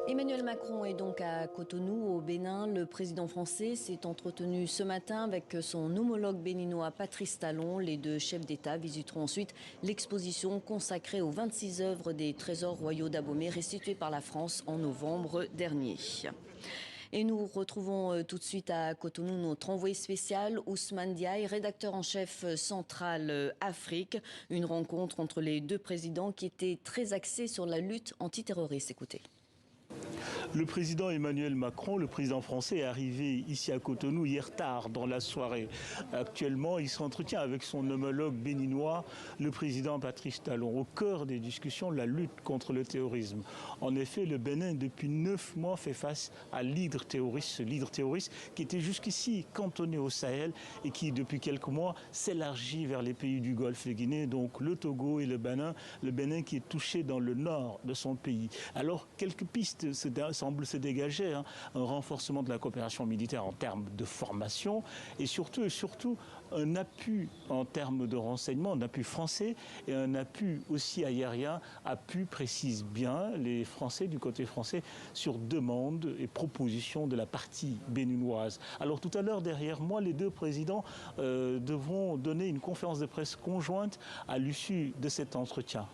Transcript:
Emmanuel Macron est donc à Cotonou, au Bénin. Le président français s'est entretenu ce matin avec son homologue béninois Patrice Talon. Les deux chefs d'État visiteront ensuite l'exposition consacrée aux 26 œuvres des trésors royaux d'Abomey restituées par la France en novembre dernier. Et nous retrouvons tout de suite à Cotonou notre envoyé spécial Ousmane Diaye, rédacteur en chef central Afrique. Une rencontre entre les deux présidents qui était très axée sur la lutte antiterroriste. Écoutez. Le président Emmanuel Macron, le président français, est arrivé ici à Cotonou hier tard dans la soirée. Actuellement, il s'entretient avec son homologue béninois, le président Patrice Talon, au cœur des discussions de la lutte contre le terrorisme. En effet, le Bénin, depuis 9 mois, fait face à l'hydre terroriste, ce hydre terroriste qui était jusqu'ici cantonné au Sahel et qui, depuis quelques mois, s'élargit vers les pays du Golfe de Guinée, donc le Togo et le Bénin qui est touché dans le nord de son pays. Alors, quelques pistes semble se dégager, un renforcement de la coopération militaire en termes de formation et surtout un appui en termes de renseignement, un appui français et un appui aussi aérien, appui précise bien les Français du côté français sur demande et proposition de la partie béninoise. Alors tout à l'heure derrière moi, les deux présidents devront donner une conférence de presse conjointe à l'issue de cet entretien.